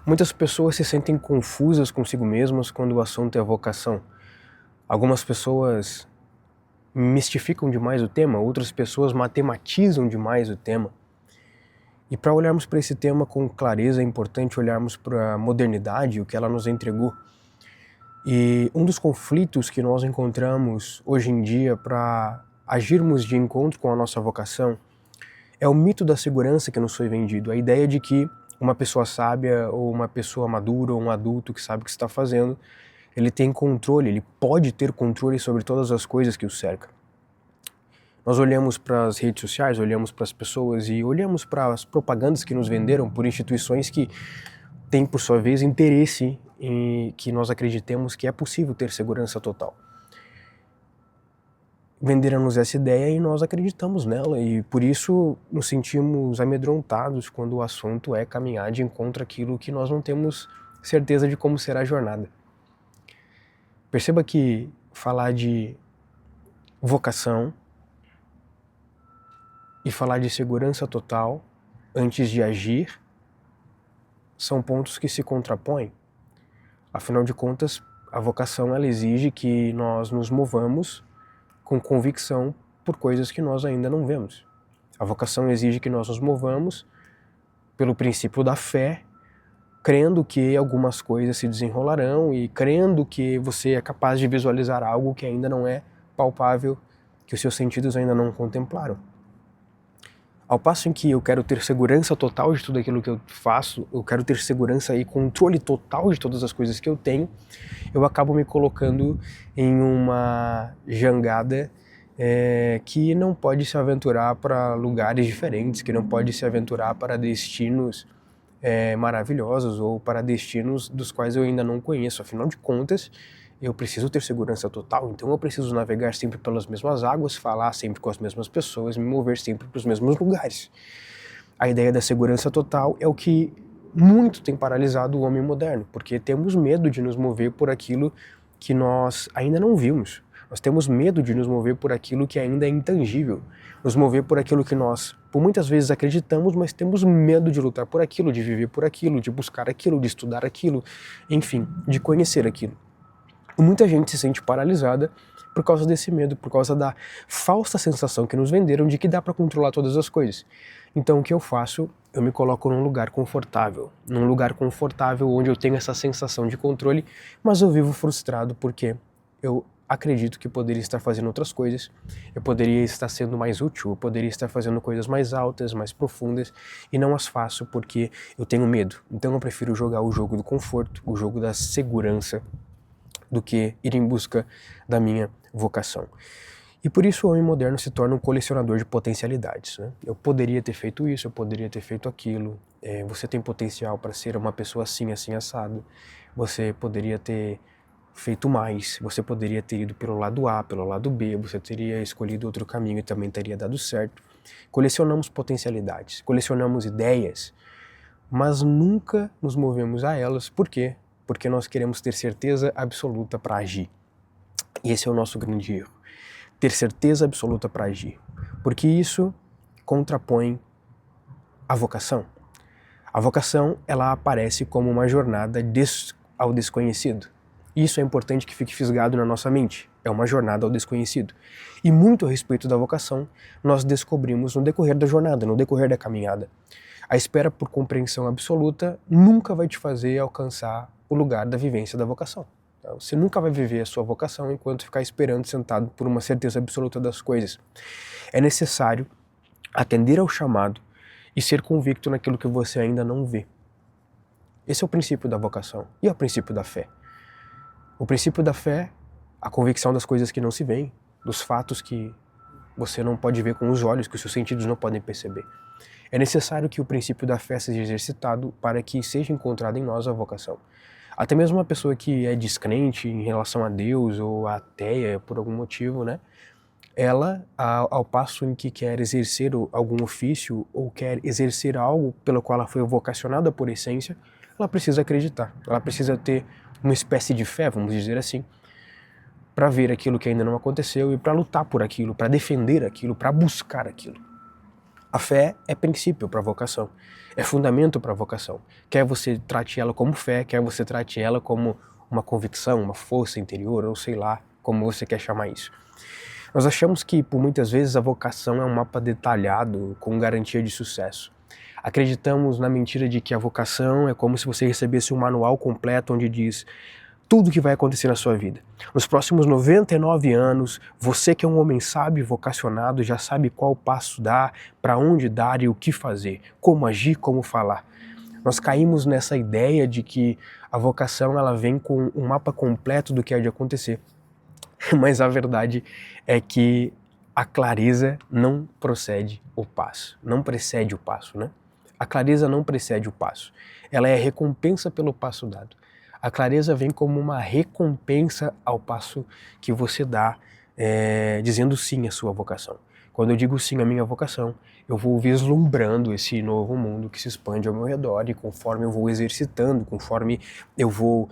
Muitas pessoas se sentem confusas consigo mesmas quando o assunto é vocação. Algumas pessoas mistificam demais o tema, outras pessoas matematizam demais o tema. E para olharmos para esse tema com clareza, é importante olharmos para a modernidade, o que ela nos entregou. E um dos conflitos que nós encontramos hoje em dia para agirmos de encontro com a nossa vocação é o mito da segurança que nos foi vendido, a ideia de que uma pessoa sábia ou uma pessoa madura ou um adulto que sabe o que está fazendo, ele tem controle, ele pode ter controle sobre todas as coisas que o cercam. Nós olhamos para as redes sociais, olhamos para as pessoas e olhamos para as propagandas que nos venderam por instituições que têm, por sua vez, interesse em que nós acreditemos que é possível ter segurança total. Venderam-nos essa ideia e nós acreditamos nela, e por isso nos sentimos amedrontados quando o assunto é caminhar de encontro àquilo que nós não temos certeza de como será a jornada. Perceba que falar de vocação e falar de segurança total antes de agir são pontos que se contrapõem. Afinal de contas, a vocação ela exige que nós nos movamos com convicção por coisas que nós ainda não vemos. A vocação exige que nós nos movamos pelo princípio da fé, crendo que algumas coisas se desenrolarão e crendo que você é capaz de visualizar algo que ainda não é palpável, que os seus sentidos ainda não contemplaram. Ao passo em que eu quero ter segurança total de tudo aquilo que eu faço, eu quero ter segurança e controle total de todas as coisas que eu tenho, eu acabo me colocando em uma jangada que não pode se aventurar para lugares diferentes, que não pode se aventurar para destinos maravilhosos ou para destinos dos quais eu ainda não conheço. Afinal de contas, eu preciso ter segurança total, então eu preciso navegar sempre pelas mesmas águas, falar sempre com as mesmas pessoas, me mover sempre para os mesmos lugares. A ideia da segurança total é o que muito tem paralisado o homem moderno, porque temos medo de nos mover por aquilo que nós ainda não vimos. Nós temos medo de nos mover por aquilo que ainda é intangível, nos mover por aquilo que nós, por muitas vezes, acreditamos, mas temos medo de lutar por aquilo, de viver por aquilo, de buscar aquilo, de estudar aquilo, enfim, de conhecer aquilo. E muita gente se sente paralisada por causa desse medo, por causa da falsa sensação que nos venderam de que dá para controlar todas as coisas. Então o que eu faço? Eu me coloco num lugar confortável onde eu tenho essa sensação de controle, mas eu vivo frustrado porque eu acredito que poderia estar fazendo outras coisas, eu poderia estar sendo mais útil, eu poderia estar fazendo coisas mais altas, mais profundas, e não as faço porque eu tenho medo. Então eu prefiro jogar o jogo do conforto, o jogo da segurança, do que ir em busca da minha vocação. E por isso o homem moderno se torna um colecionador de potencialidades, né? Eu poderia ter feito isso, eu poderia ter feito aquilo, você tem potencial para ser uma pessoa assim, assim, assado, você poderia ter feito mais, você poderia ter ido pelo lado A, pelo lado B, você teria escolhido outro caminho e também teria dado certo. Colecionamos potencialidades, colecionamos ideias, mas nunca nos movemos a elas. Por quê? Porque nós queremos ter certeza absoluta para agir. E esse é o nosso grande erro. Ter certeza absoluta para agir. Porque isso contrapõe a vocação. A vocação, ela aparece como uma jornada ao desconhecido. Isso é importante que fique fisgado na nossa mente. É uma jornada ao desconhecido. E muito a respeito da vocação, nós descobrimos no decorrer da jornada, no decorrer da caminhada. A espera por compreensão absoluta nunca vai te fazer alcançar o lugar da vivência da vocação. Você nunca vai viver a sua vocação enquanto ficar esperando sentado por uma certeza absoluta das coisas. É necessário atender ao chamado e ser convicto naquilo que você ainda não vê. Esse é o princípio da vocação e é o princípio da fé. O princípio da fé, a convicção das coisas que não se veem, dos fatos que você não pode ver com os olhos, que os seus sentidos não podem perceber. É necessário que o princípio da fé seja exercitado para que seja encontrada em nós a vocação. Até mesmo uma pessoa que é descrente em relação a Deus ou ateia por algum motivo, né? Ela, ao passo em que quer exercer algum ofício ou quer exercer algo pelo qual ela foi vocacionada por essência, ela precisa acreditar, ela precisa ter uma espécie de fé, vamos dizer assim, para ver aquilo que ainda não aconteceu e para lutar por aquilo, para defender aquilo, para buscar aquilo. A fé é princípio para a vocação, é fundamento para a vocação. Quer você trate ela como fé, quer você trate ela como uma convicção, uma força interior, ou sei lá como você quer chamar isso. Nós achamos que, por muitas vezes, a vocação é um mapa detalhado com garantia de sucesso. Acreditamos na mentira de que a vocação é como se você recebesse um manual completo onde diz tudo o que vai acontecer na sua vida. Nos próximos 99 anos, você que é um homem sábio e vocacionado já sabe qual passo dar, para onde dar e o que fazer, como agir, como falar. Nós caímos nessa ideia de que a vocação ela vem com um mapa completo do que há de acontecer. Mas a verdade é que a clareza não precede o passo, né? A clareza não precede o passo. Ela é recompensa pelo passo dado. A clareza vem como uma recompensa ao passo que você dá, dizendo sim à sua vocação. Quando eu digo sim à minha vocação, eu vou vislumbrando esse novo mundo que se expande ao meu redor e conforme eu vou exercitando, conforme eu vou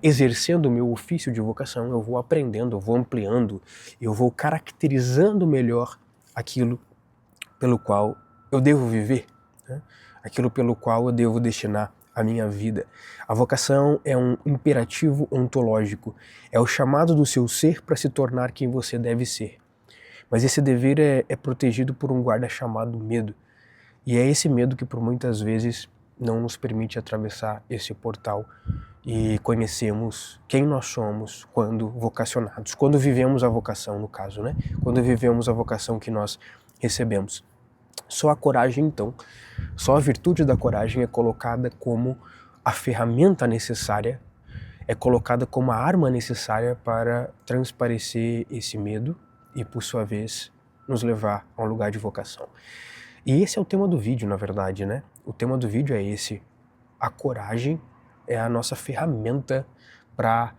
exercendo o meu ofício de vocação, eu vou aprendendo, eu vou ampliando, eu vou caracterizando melhor aquilo pelo qual eu devo viver, né? Aquilo pelo qual eu devo destinar a minha vida. A vocação é um imperativo ontológico, é o chamado do seu ser para se tornar quem você deve ser. Mas esse dever é protegido por um guarda chamado medo. E é esse medo que por muitas vezes não nos permite atravessar esse portal e conhecemos quem nós somos quando vocacionados, quando vivemos a vocação, no caso, né? Quando vivemos a vocação que nós recebemos. Só a coragem, então, só a virtude da coragem é colocada como a ferramenta necessária, é colocada como a arma necessária para transparecer esse medo e, por sua vez, nos levar a um lugar de vocação. E esse é o tema do vídeo, na verdade, né? O tema do vídeo é esse. A coragem é a nossa ferramenta para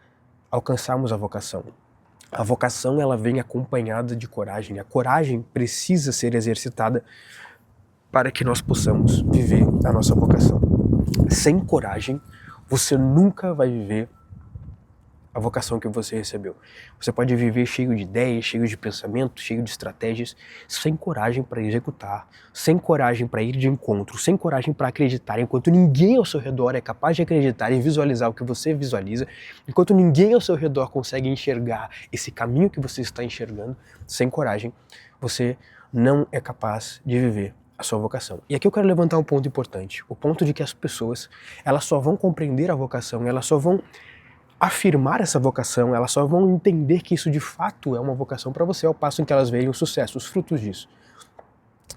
alcançarmos a vocação. A vocação, ela vem acompanhada de coragem. A coragem precisa ser exercitada para que nós possamos viver a nossa vocação. Sem coragem, você nunca vai viver a vocação que você recebeu. Você pode viver cheio de ideias, cheio de pensamentos, cheio de estratégias, sem coragem para executar, sem coragem para ir de encontro, sem coragem para acreditar, enquanto ninguém ao seu redor é capaz de acreditar e visualizar o que você visualiza, enquanto ninguém ao seu redor consegue enxergar esse caminho que você está enxergando, sem coragem, você não é capaz de viver a sua vocação. E aqui eu quero levantar um ponto importante, o ponto de que as pessoas, elas só vão compreender a vocação, elas só vão afirmar essa vocação, elas só vão entender que isso de fato é uma vocação para você ao passo em que elas veem o sucesso, os frutos disso.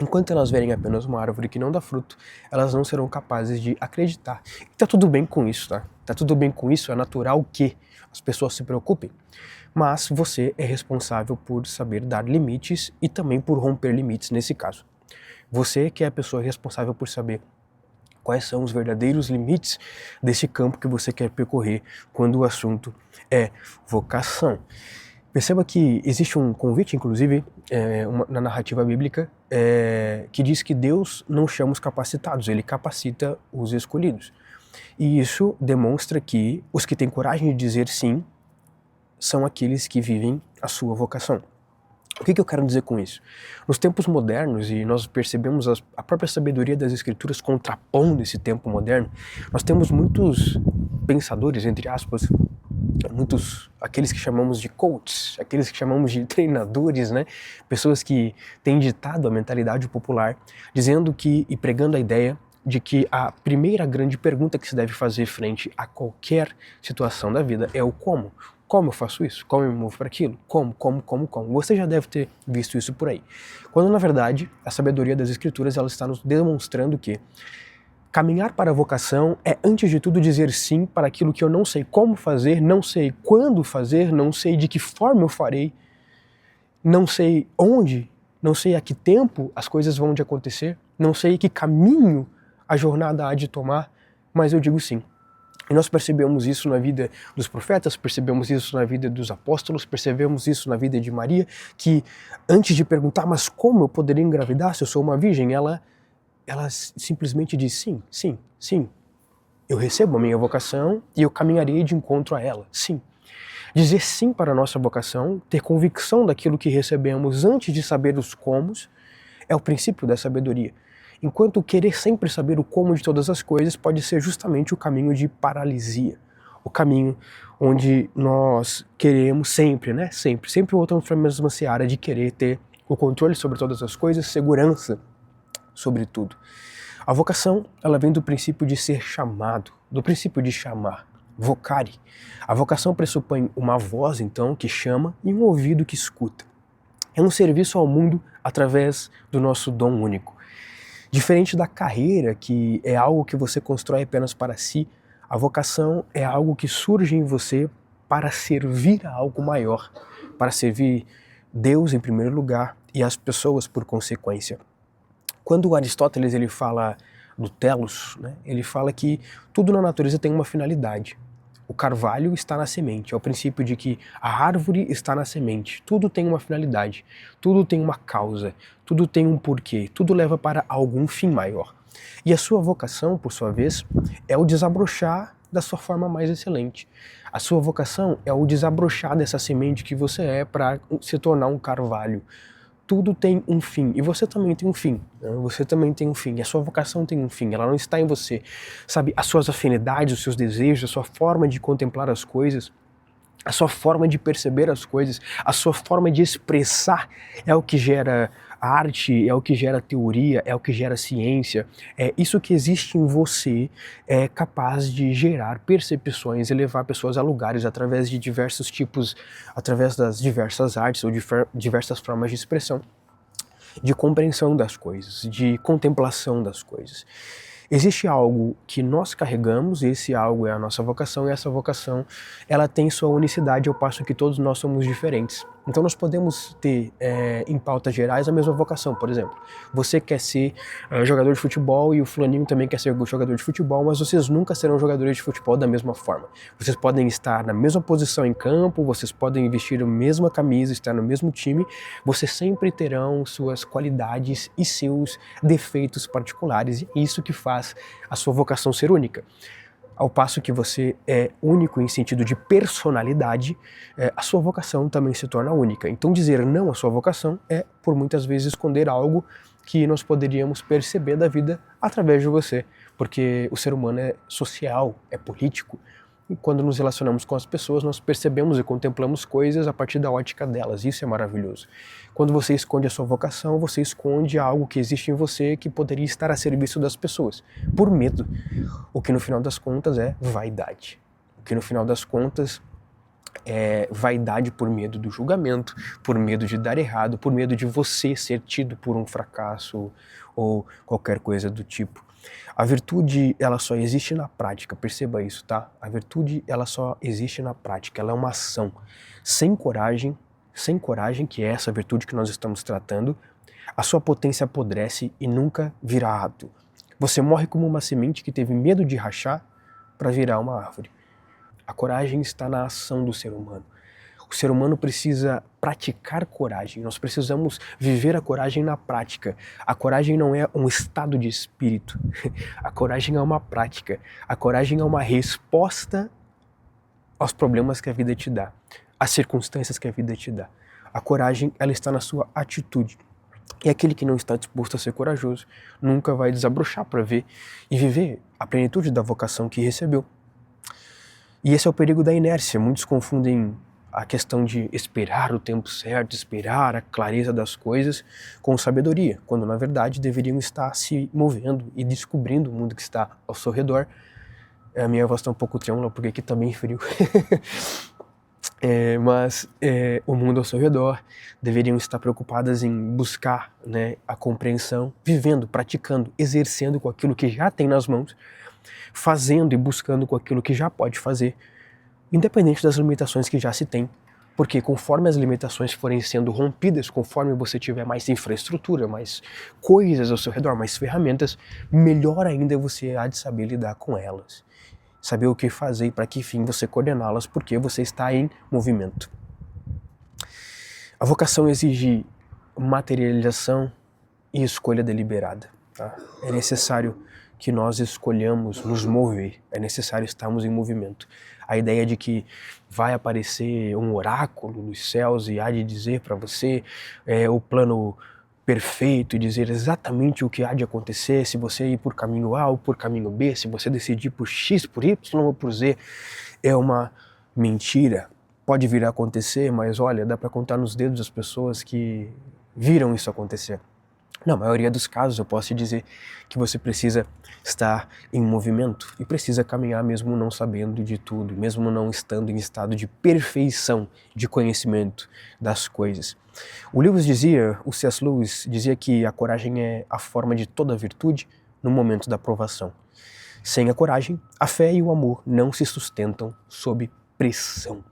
Enquanto elas verem apenas uma árvore que não dá fruto, elas não serão capazes de acreditar. E tá tudo bem com isso, tá? Tá tudo bem com isso, é natural que as pessoas se preocupem. Mas você é responsável por saber dar limites e também por romper limites nesse caso. Você que é a pessoa responsável por saber quais são os verdadeiros limites desse campo que você quer percorrer quando o assunto é vocação. Perceba que existe um convite, inclusive, na narrativa bíblica, que diz que Deus não chama os capacitados, Ele capacita os escolhidos. E isso demonstra que os que têm coragem de dizer sim são aqueles que vivem a sua vocação. O que eu quero dizer com isso? Nos tempos modernos, e nós percebemos a própria sabedoria das escrituras contrapondo esse tempo moderno, nós temos muitos pensadores, entre aspas, aqueles que chamamos de coaches, aqueles que chamamos de treinadores, né? Pessoas que têm ditado a mentalidade popular, dizendo que, e pregando a ideia de que a primeira grande pergunta que se deve fazer frente a qualquer situação da vida é o como. Como eu faço isso? Como eu me movo para aquilo? Como? Você já deve ter visto isso por aí. Quando, na verdade, a sabedoria das escrituras ela está nos demonstrando que caminhar para a vocação é, antes de tudo, dizer sim para aquilo que eu não sei como fazer, não sei quando fazer, não sei de que forma eu farei, não sei onde, não sei a que tempo as coisas vão de acontecer, não sei que caminho a jornada há de tomar, mas eu digo sim. E nós percebemos isso na vida dos profetas, percebemos isso na vida dos apóstolos, percebemos isso na vida de Maria, que antes de perguntar, mas como eu poderia engravidar se eu sou uma virgem, ela simplesmente diz sim, sim, sim. Eu recebo a minha vocação e eu caminharei de encontro a ela, sim. Dizer sim para a nossa vocação, ter convicção daquilo que recebemos antes de saber os comos, É o princípio da sabedoria. Enquanto querer sempre saber o como de todas as coisas pode ser justamente o caminho de paralisia. O caminho onde nós queremos sempre, né? Sempre voltamos para a mesma seara de querer ter o controle sobre todas as coisas, segurança sobre tudo. A vocação, ela vem do princípio de ser chamado, do princípio de chamar, vocare. A vocação pressupõe uma voz, então, que chama e um ouvido que escuta. É um serviço ao mundo através do nosso dom único. Diferente da carreira, que é algo que você constrói apenas para si, a vocação é algo que surge em você para servir a algo maior, para servir Deus em primeiro lugar e as pessoas por consequência. Quando Aristóteles ele fala do telos, né, ele fala que tudo na natureza tem uma finalidade. O carvalho está na semente, é o princípio de que a árvore está na semente. Tudo tem uma finalidade, tudo tem uma causa, tudo tem um porquê, tudo leva para algum fim maior. E a sua vocação, por sua vez, é o desabrochar da sua forma mais excelente. A sua vocação é o desabrochar dessa semente que você é para se tornar um carvalho. Tudo tem um fim, e você também tem um fim, né? Você também tem um fim, a sua vocação tem um fim, ela não está em você, sabe? As suas afinidades, os seus desejos, a sua forma de contemplar as coisas, a sua forma de perceber as coisas, a sua forma de expressar é o que gera arte, é o que gera teoria, é o que gera ciência. É isso que existe em você é capaz de gerar percepções e levar pessoas a lugares através de diversos tipos, através das diversas artes ou diversas formas de expressão, de compreensão das coisas, de contemplação das coisas. Existe algo que nós carregamos, e esse algo é a nossa vocação, e essa vocação ela tem sua unicidade, ao passo que todos nós somos diferentes. Então nós podemos ter em pautas gerais a mesma vocação, por exemplo. Você quer ser jogador de futebol e o fulaninho também quer ser jogador de futebol, mas vocês nunca serão jogadores de futebol da mesma forma. Vocês podem estar na mesma posição em campo, vocês podem vestir a mesma camisa, estar no mesmo time, vocês sempre terão suas qualidades e seus defeitos particulares, e é isso que faz a sua vocação ser única. Ao passo que você é único em sentido de personalidade, a sua vocação também se torna única. Então dizer não à sua vocação é, por muitas vezes, esconder algo que nós poderíamos perceber da vida através de você, porque o ser humano é social, é político, e quando nos relacionamos com as pessoas, nós percebemos e contemplamos coisas a partir da ótica delas. Isso é maravilhoso. Quando você esconde a sua vocação, você esconde algo que existe em você que poderia estar a serviço das pessoas, por medo. O que no final das contas é vaidade. O que no final das contas é vaidade por medo do julgamento, por medo de dar errado, por medo de você ser tido por um fracasso ou qualquer coisa do tipo. A virtude, ela só existe na prática, perceba isso, tá? A virtude, ela só existe na prática, ela é uma ação. Sem coragem, que é essa virtude que nós estamos tratando, a sua potência apodrece e nunca virá ato. Você morre como uma semente que teve medo de rachar para virar uma árvore. A coragem está na ação do ser humano. O ser humano precisa praticar coragem, nós precisamos viver a coragem na prática. A coragem não é um estado de espírito, a coragem é uma prática, a coragem é uma resposta aos problemas que a vida te dá, às circunstâncias que a vida te dá. A coragem, ela está na sua atitude. E aquele que não está disposto a ser corajoso nunca vai desabrochar para ver e viver a plenitude da vocação que recebeu. E esse é o perigo da inércia. Muitos confundem a questão de esperar o tempo certo, esperar a clareza das coisas com sabedoria, quando na verdade deveriam estar se movendo e descobrindo o mundo que está ao seu redor. A minha voz está um pouco trêmula porque aqui está bem frio. Mas o mundo ao seu redor deveriam estar preocupadas em buscar, né, a compreensão, vivendo, praticando, exercendo com aquilo que já tem nas mãos, fazendo e buscando com aquilo que já pode fazer, independente das limitações que já se tem, porque conforme as limitações forem sendo rompidas, conforme você tiver mais infraestrutura, mais coisas ao seu redor, mais ferramentas, melhor ainda você há de saber lidar com elas. Saber o que fazer e para que fim você coordená-las, porque você está em movimento. A vocação exige materialização e escolha deliberada. Tá? É necessário que nós escolhamos nos mover, é necessário estarmos em movimento. A ideia de que vai aparecer um oráculo dos céus e há de dizer para você o plano perfeito e dizer exatamente o que há de acontecer, se você ir por caminho A ou por caminho B, se você decidir por X, por Y ou por Z, é uma mentira. Pode vir a acontecer, mas olha, dá para contar nos dedos as pessoas que viram isso acontecer. Na maioria dos casos, eu posso te dizer que você precisa estar em movimento e precisa caminhar mesmo não sabendo de tudo, mesmo não estando em estado de perfeição de conhecimento das coisas. O C.S. Lewis dizia que a coragem é a forma de toda virtude no momento da provação. Sem a coragem, a fé e o amor não se sustentam sob pressão.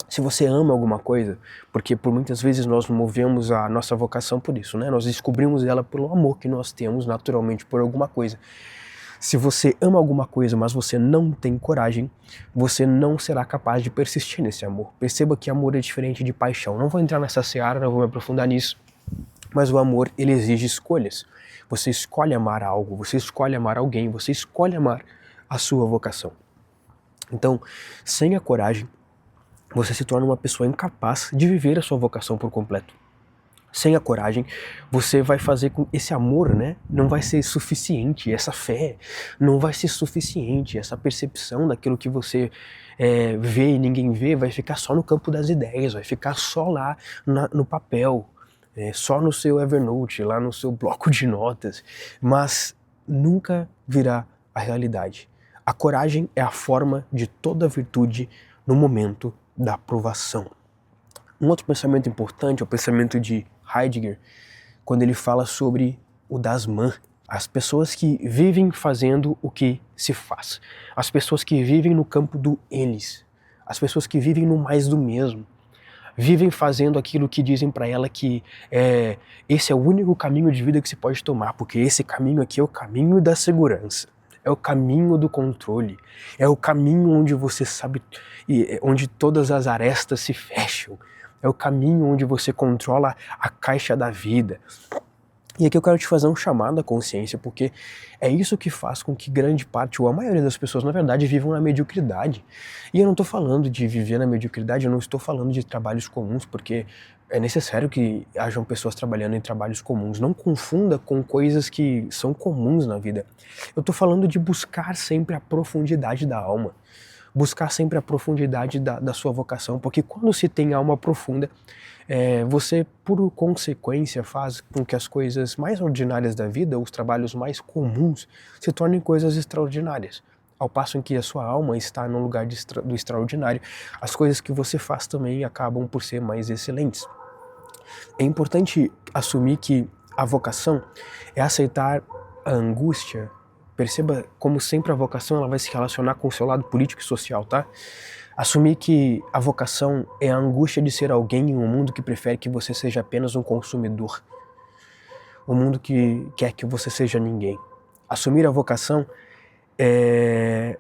Se você ama alguma coisa, porque por muitas vezes nós movemos a nossa vocação por isso, né? Nós descobrimos ela pelo amor que nós temos naturalmente por alguma coisa. Se você ama alguma coisa, mas você não tem coragem, você não será capaz de persistir nesse amor. Perceba que amor é diferente de paixão. Não vou entrar nessa seara, não vou me aprofundar nisso, mas o amor, ele exige escolhas. Você escolhe amar algo, você escolhe amar alguém, você escolhe amar a sua vocação. Então, sem a coragem, você se torna uma pessoa incapaz de viver a sua vocação por completo. Sem a coragem, você vai fazer com esse amor, né? Não vai ser suficiente, essa fé não vai ser suficiente, essa percepção daquilo que você vê e ninguém vê vai ficar só no campo das ideias, vai ficar só lá no papel, só no seu Evernote, lá no seu bloco de notas, mas nunca virá a realidade. A coragem é a forma de toda virtude no momento da provação. Um outro pensamento importante é o pensamento de Heidegger, quando ele fala sobre o das man, as pessoas que vivem fazendo o que se faz, as pessoas que vivem no campo do eles, as pessoas que vivem no mais do mesmo, vivem fazendo aquilo que dizem para ela que esse é o único caminho de vida que se pode tomar, porque esse caminho aqui é o caminho da segurança. É o caminho do controle, é o caminho onde você sabe, onde todas as arestas se fecham, é o caminho onde você controla a caixa da vida. E aqui eu quero te fazer um chamado à consciência, porque é isso que faz com que grande parte, ou a maioria das pessoas, na verdade, vivam na mediocridade. E eu não estou falando de viver na mediocridade, eu não estou falando de trabalhos comuns, porque é necessário que hajam pessoas trabalhando em trabalhos comuns. Não confunda com coisas que são comuns na vida. Eu estou falando de buscar sempre a profundidade da alma. Buscar sempre a profundidade da sua vocação, porque quando se tem alma profunda, você, por consequência, faz com que as coisas mais ordinárias da vida, os trabalhos mais comuns, se tornem coisas extraordinárias. Ao passo em que a sua alma está no lugar do extraordinário, as coisas que você faz também acabam por ser mais excelentes. É importante assumir que a vocação é aceitar a angústia. Perceba como sempre a vocação ela vai se relacionar com o seu lado político e social, tá? Assumir que a vocação é a angústia de ser alguém em um mundo que prefere que você seja apenas um consumidor. Um mundo que quer que você seja ninguém. Assumir a vocação é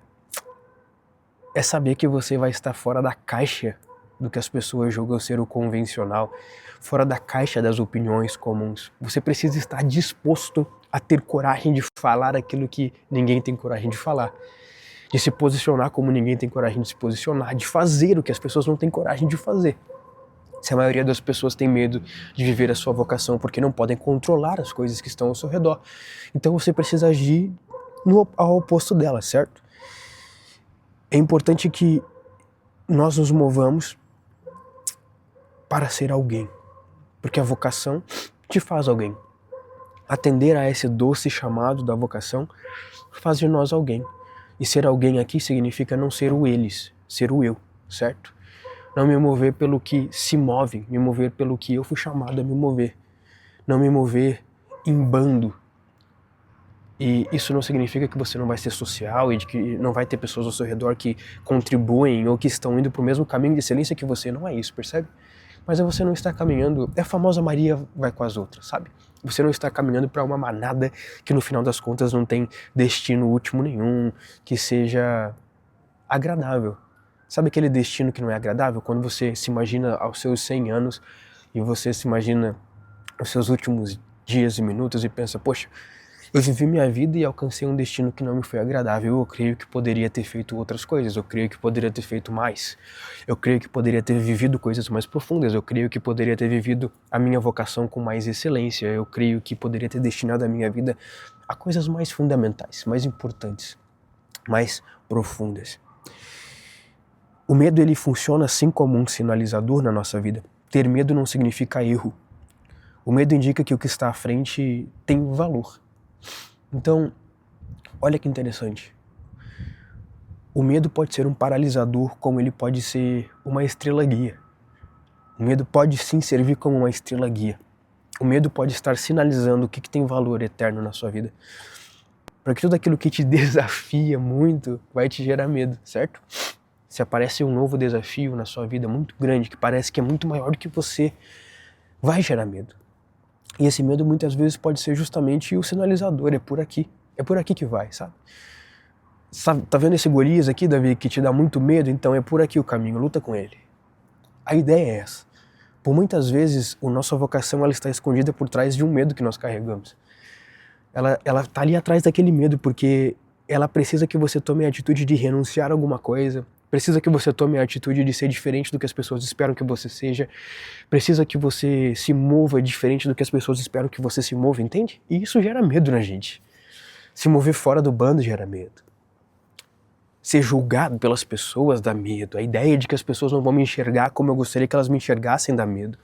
saber que você vai estar fora da caixa do que as pessoas julgam ser o convencional, fora da caixa das opiniões comuns. Você precisa estar disposto a ter coragem de falar aquilo que ninguém tem coragem de falar, de se posicionar como ninguém tem coragem de se posicionar, de fazer o que as pessoas não têm coragem de fazer. Se a maioria das pessoas tem medo de viver a sua vocação porque não podem controlar as coisas que estão ao seu redor, então você precisa agir ao oposto dela, certo? É importante que nós nos movamos para ser alguém, porque a vocação te faz alguém. Atender a esse doce chamado da vocação faz de nós alguém. E ser alguém aqui significa não ser o eles, ser o eu, certo? Não me mover pelo que se move, me mover pelo que eu fui chamado a me mover. Não me mover em bando. E isso não significa que você não vai ser social e de que não vai ter pessoas ao seu redor que contribuem ou que estão indo para o mesmo caminho de excelência que você. Não é isso, percebe? Mas é você não estar caminhando, é a famosa Maria vai com as outras, sabe? Você não está caminhando para uma manada que no final das contas não tem destino último nenhum, que seja agradável. Sabe aquele destino que não é agradável? Quando você se imagina aos seus 100 anos e você se imagina os seus últimos dias e minutos e pensa, poxa, Eu vivi minha vida e alcancei um destino que não me foi agradável. Eu creio que poderia ter feito outras coisas, eu creio que poderia ter feito mais. Eu creio que poderia ter vivido coisas mais profundas, eu creio que poderia ter vivido a minha vocação com mais excelência, eu creio que poderia ter destinado a minha vida a coisas mais fundamentais, mais importantes, mais profundas. O medo, ele funciona assim como um sinalizador na nossa vida. Ter medo não significa erro. O medo indica que o que está à frente tem valor. Então, olha que interessante. O medo pode ser um paralisador, como ele pode ser uma estrela guia. O medo pode sim servir como uma estrela guia. O medo pode estar sinalizando o que tem valor eterno na sua vida. Porque tudo aquilo que te desafia muito vai te gerar medo, certo? Se aparece um novo desafio na sua vida muito grande, que parece que é muito maior do que você, vai gerar medo. E esse medo muitas vezes pode ser justamente o sinalizador, é por aqui que vai, sabe? Tá vendo esse Golias aqui, Davi, que te dá muito medo? Então é por aqui o caminho, luta com ele. A ideia é essa. Por muitas vezes, a nossa vocação ela está escondida por trás de um medo que nós carregamos. Ela tá ali atrás daquele medo, porque ela precisa que você tome a atitude de renunciar a alguma coisa, precisa que você tome a atitude de ser diferente do que as pessoas esperam que você seja, precisa que você se mova diferente do que as pessoas esperam que você se mova, entende? E isso gera medo na gente. Se mover fora do bando gera medo. Ser julgado pelas pessoas dá medo. A ideia de que as pessoas não vão me enxergar como eu gostaria que elas me enxergassem dá medo.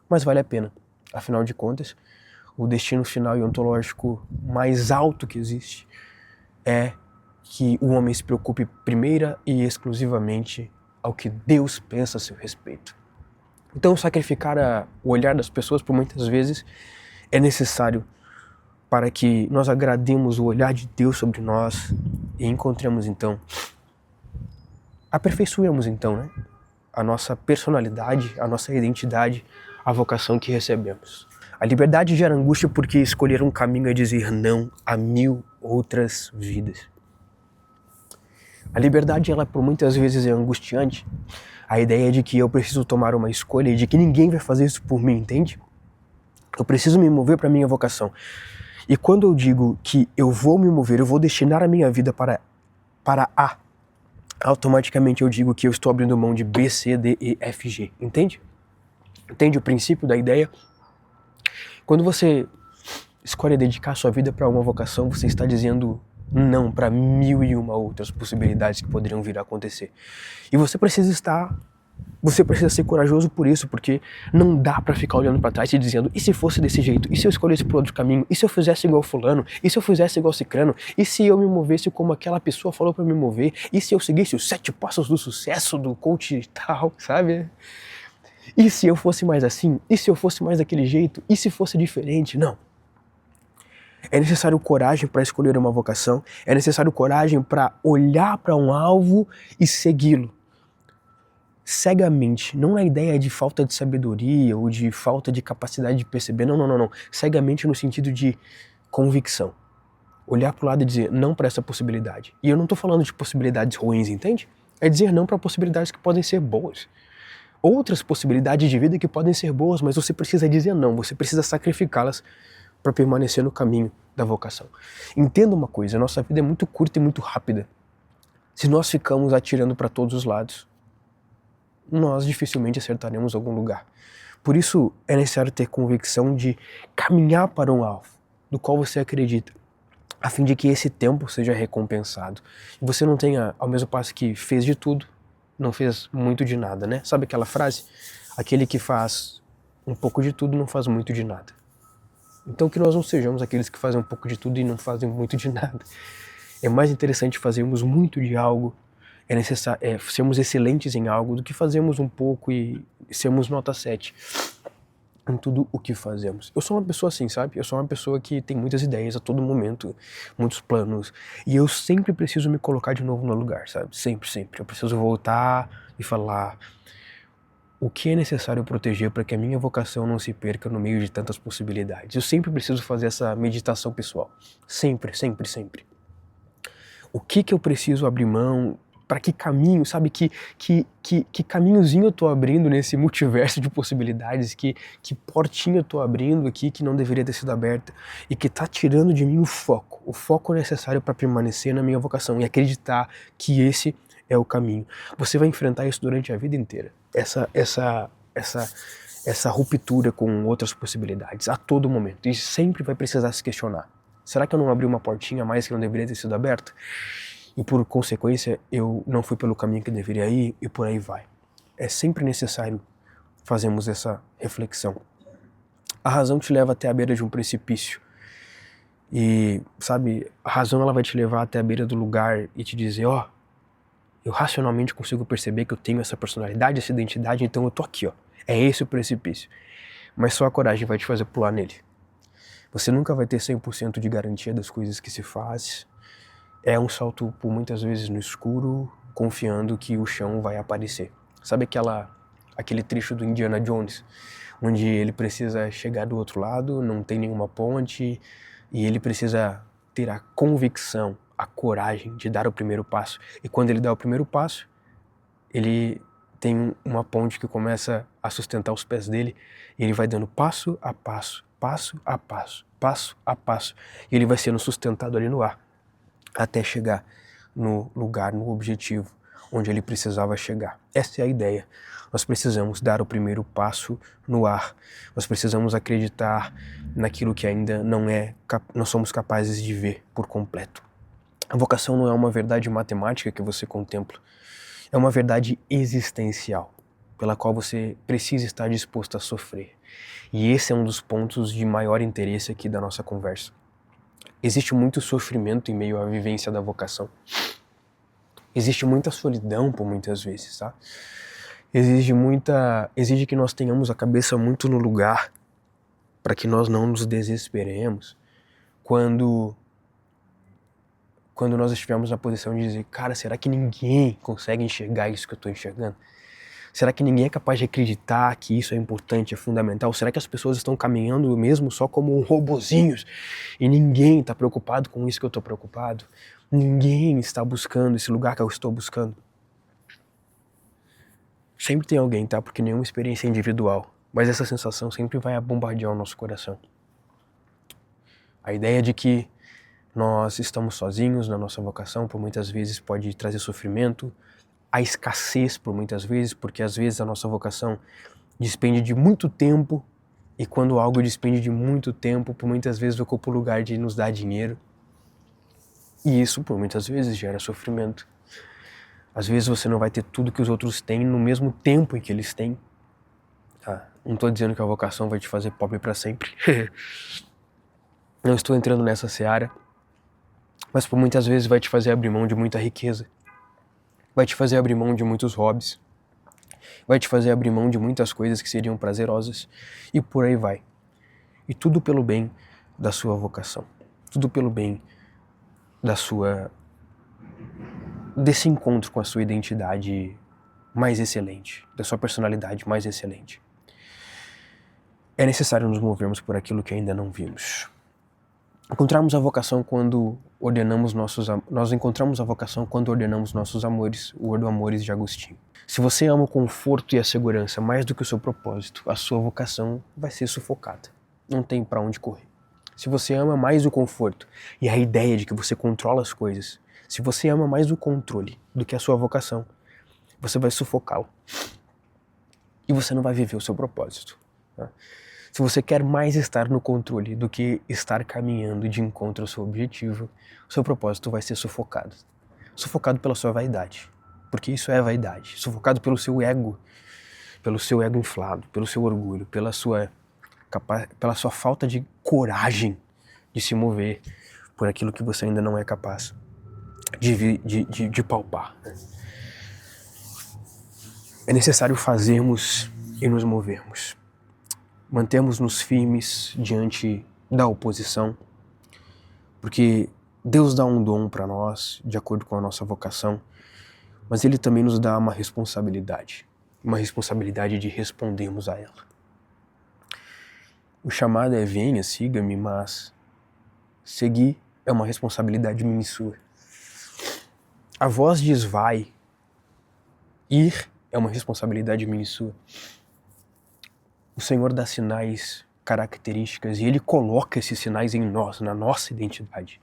Mas vale a pena. Afinal de contas, o destino final e ontológico mais alto que existe é que o homem se preocupe primeira e exclusivamente ao que Deus pensa a seu respeito. Então sacrificar o olhar das pessoas por muitas vezes é necessário para que nós agrademos o olhar de Deus sobre nós e encontremos então, aperfeiçoemos então, né, a nossa personalidade, a nossa identidade, a vocação que recebemos. A liberdade gera angústia porque escolher um caminho é dizer não a 1000 outras vidas. A liberdade, ela por muitas vezes é angustiante. A ideia de que eu preciso tomar uma escolha e de que ninguém vai fazer isso por mim, entende? Eu preciso me mover para a minha vocação. E quando eu digo que eu vou me mover, eu vou destinar a minha vida para A, automaticamente eu digo que eu estou abrindo mão de B, C, D, E, F, G, entende? Entende o princípio da ideia? Quando você escolhe dedicar sua vida para uma vocação, você está dizendo não para 1001 outras possibilidades que poderiam vir a acontecer. E você precisa ser corajoso por isso, porque não dá pra ficar olhando pra trás e dizendo, e se fosse desse jeito? E se eu escolhesse por outro caminho? E se eu fizesse igual fulano? E se eu fizesse igual cicrano? E se eu me movesse como aquela pessoa falou pra me mover? E se eu seguisse os 7 passos do sucesso do coach e tal, sabe? E se eu fosse mais assim? E se eu fosse mais daquele jeito? E se fosse diferente? Não. É necessário coragem para escolher uma vocação, é necessário coragem para olhar para um alvo e segui-lo. Cegamente, não na ideia de falta de sabedoria ou de falta de capacidade de perceber, não. Cegamente no sentido de convicção. Olhar para o lado e dizer não para essa possibilidade. E eu não estou falando de possibilidades ruins, entende? É dizer não para possibilidades que podem ser boas. Outras possibilidades de vida que podem ser boas, mas você precisa dizer não, você precisa sacrificá-las para permanecer no caminho da vocação. Entenda uma coisa, a nossa vida é muito curta e muito rápida. Se nós ficamos atirando para todos os lados, nós dificilmente acertaremos algum lugar. Por isso é necessário ter convicção de caminhar para um alvo, do qual você acredita, a fim de que esse tempo seja recompensado. E você não tenha, ao mesmo passo que fez de tudo, não fez muito de nada, né? Sabe aquela frase? Aquele que faz um pouco de tudo não faz muito de nada. Então que nós não sejamos aqueles que fazem um pouco de tudo e não fazem muito de nada. É mais interessante fazermos muito de algo, sermos excelentes em algo, do que fazermos um pouco e sermos nota 7 em tudo o que fazemos. Eu sou uma pessoa assim, sabe? Eu sou uma pessoa que tem muitas ideias a todo momento, muitos planos, e eu sempre preciso me colocar de novo no lugar, sabe? Sempre. Eu preciso voltar e falar o que é necessário proteger para que a minha vocação não se perca no meio de tantas possibilidades. Eu sempre preciso fazer essa meditação pessoal. Sempre. O que eu preciso abrir mão Para que caminho, sabe? Que caminhozinho eu tô abrindo nesse multiverso de possibilidades, que portinha eu tô abrindo aqui que não deveria ter sido aberta e que tá tirando de mim o foco necessário para permanecer na minha vocação e acreditar que esse é o caminho. Você vai enfrentar isso durante a vida inteira. Essa ruptura com outras possibilidades a todo momento. E sempre vai precisar se questionar. Será que eu não abri uma portinha a mais que não deveria ter sido aberta? E por consequência, eu não fui pelo caminho que deveria ir e por aí vai. É sempre necessário fazermos essa reflexão. A razão te leva até a beira de um precipício. E, sabe, a razão ela vai te levar até a beira do lugar e te dizer, ó, eu racionalmente consigo perceber que eu tenho essa personalidade, essa identidade, então eu tô aqui, ó. É esse o precipício. Mas só a coragem vai te fazer pular nele. Você nunca vai ter 100% de garantia das coisas que se faz. É um salto por muitas vezes no escuro, confiando que o chão vai aparecer. Sabe aquele trecho do Indiana Jones, onde ele precisa chegar do outro lado, não tem nenhuma ponte, e ele precisa ter a convicção, a coragem de dar o primeiro passo. E quando ele dá o primeiro passo, ele tem uma ponte que começa a sustentar os pés dele, e ele vai dando passo a passo, passo a passo, passo a passo, e ele vai sendo sustentado ali no ar, até chegar no lugar, no objetivo onde ele precisava chegar. Essa é a ideia. Nós precisamos dar o primeiro passo no ar. Nós precisamos acreditar naquilo que ainda não somos capazes de ver por completo. A vocação não é uma verdade matemática que você contempla. É uma verdade existencial, pela qual você precisa estar disposto a sofrer. E esse é um dos pontos de maior interesse aqui da nossa conversa. Existe muito sofrimento em meio à vivência da vocação. Existe muita solidão por muitas vezes, tá? Exige que nós tenhamos a cabeça muito no lugar para que nós não nos desesperemos quando nós estivermos na posição de dizer, cara, será que ninguém consegue enxergar isso que eu estou enxergando? Será que ninguém é capaz de acreditar que isso é importante, é fundamental? Será que as pessoas estão caminhando mesmo só como robozinhos e ninguém está preocupado com isso que eu estou preocupado? Ninguém está buscando esse lugar que eu estou buscando? Sempre tem alguém, tá? Porque nenhuma experiência é individual, mas essa sensação sempre vai bombardear o nosso coração. A ideia de que nós estamos sozinhos na nossa vocação por muitas vezes pode trazer sofrimento, a escassez por muitas vezes, porque às vezes a nossa vocação despende de muito tempo, e quando algo despende de muito tempo, por muitas vezes ocupa o lugar de nos dar dinheiro, e isso por muitas vezes gera sofrimento. Às vezes você não vai ter tudo que os outros têm no mesmo tempo em que eles têm. Tá? Não estou dizendo que a vocação vai te fazer pobre para sempre. Não estou entrando nessa seara, mas por muitas vezes vai te fazer abrir mão de muita riqueza. Vai te fazer abrir mão de muitos hobbies, vai te fazer abrir mão de muitas coisas que seriam prazerosas, e por aí vai. E tudo pelo bem da sua vocação, tudo pelo bem desse encontro com a sua identidade mais excelente, da sua personalidade mais excelente. É necessário nos movermos por aquilo que ainda não vimos. Encontramos a vocação quando nós encontramos a vocação quando ordenamos nossos amores, o Ordo Amores de Agostinho. Se você ama o conforto e a segurança mais do que o seu propósito, a sua vocação vai ser sufocada. Não tem para onde correr. Se você ama mais o conforto e a ideia de que você controla as coisas, se você ama mais o controle do que a sua vocação, você vai sufocá-lo. E você não vai viver o seu propósito. Tá? Se você quer mais estar no controle do que estar caminhando de encontro ao seu objetivo, o seu propósito vai ser sufocado. Sufocado pela sua vaidade, porque isso é vaidade. Sufocado pelo seu ego inflado, pelo seu orgulho, pela sua falta de coragem de se mover por aquilo que você ainda não é capaz de palpar. É necessário fazermos e nos movermos. Mantermos-nos firmes diante da oposição, porque Deus dá um dom para nós, de acordo com a nossa vocação, mas Ele também nos dá uma responsabilidade de respondermos a ela. O chamado é venha, siga-me, mas seguir é uma responsabilidade minha e sua. A voz diz vai, Ir é uma responsabilidade minha e sua. O Senhor dá sinais, características, e Ele coloca esses sinais em nós, na nossa identidade.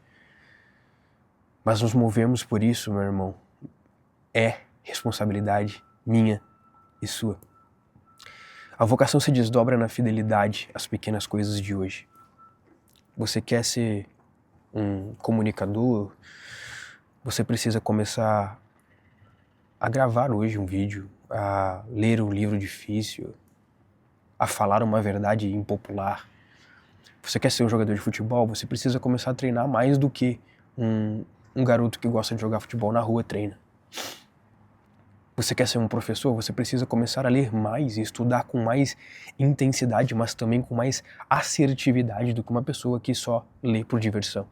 Mas nos movemos por isso, meu irmão, é responsabilidade minha e sua. A vocação se desdobra na fidelidade às pequenas coisas de hoje. Você quer ser um comunicador? Você precisa começar a gravar hoje um vídeo, a ler um livro difícil, a falar uma verdade impopular. Você quer ser um jogador de futebol? Você precisa começar a treinar mais do que um garoto que gosta de jogar futebol na rua treina. Você quer ser um professor? Você precisa começar a ler mais e estudar com mais intensidade, mas também com mais assertividade do que uma pessoa que só lê por diversão.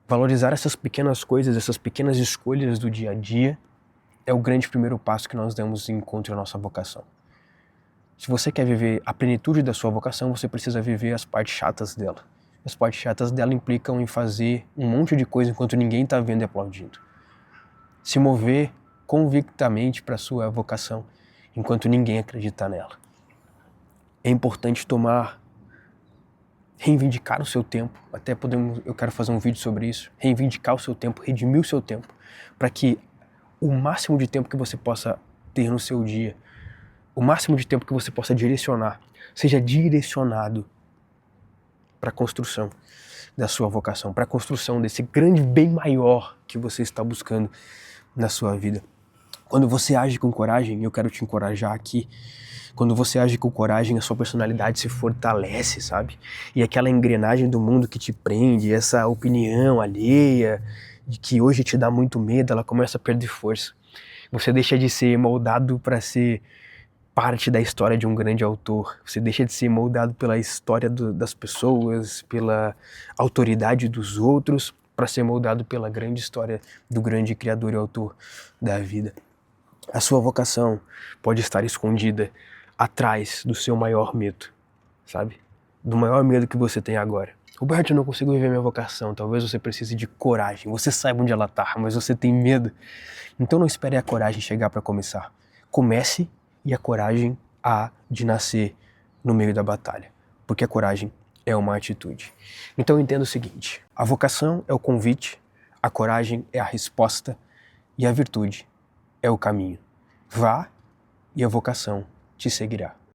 Valorizar essas pequenas coisas, essas pequenas escolhas do dia a dia é o grande primeiro passo que nós damos em encontro à nossa vocação. Se você quer viver a plenitude da sua vocação, você precisa viver as partes chatas dela. As partes chatas dela implicam em fazer um monte de coisa enquanto ninguém está vendo e aplaudindo. Se mover convictamente para a sua vocação, enquanto ninguém acredita nela. É importante reivindicar o seu tempo, eu quero fazer um vídeo sobre isso, reivindicar o seu tempo, redimir o seu tempo, para que o máximo de tempo que você possa ter no seu dia, o máximo de tempo que você possa direcionar, seja direcionado para a construção da sua vocação, para a construção desse grande bem maior que você está buscando na sua vida. Quando você age com coragem, eu quero te encorajar aqui, quando você age com coragem, a sua personalidade se fortalece, sabe? E aquela engrenagem do mundo que te prende, essa opinião alheia, de que hoje te dá muito medo, ela começa a perder força. Você deixa de ser moldado para ser parte da história de um grande autor. Você deixa de ser moldado pela história das pessoas, pela autoridade dos outros, para ser moldado pela grande história do grande criador e autor da vida. A sua vocação pode estar escondida atrás do seu maior medo, sabe? Do maior medo que você tem agora. Roberto, eu não consigo viver minha vocação. Talvez você precise de coragem. Você saiba onde ela está, mas você tem medo. Então não espere a coragem chegar para começar. Comece e a coragem há de nascer no meio da batalha. Porque a coragem é uma atitude. Então entenda o seguinte. A vocação é o convite, a coragem é a resposta e a virtude é o caminho. Vá e a vocação te seguirá.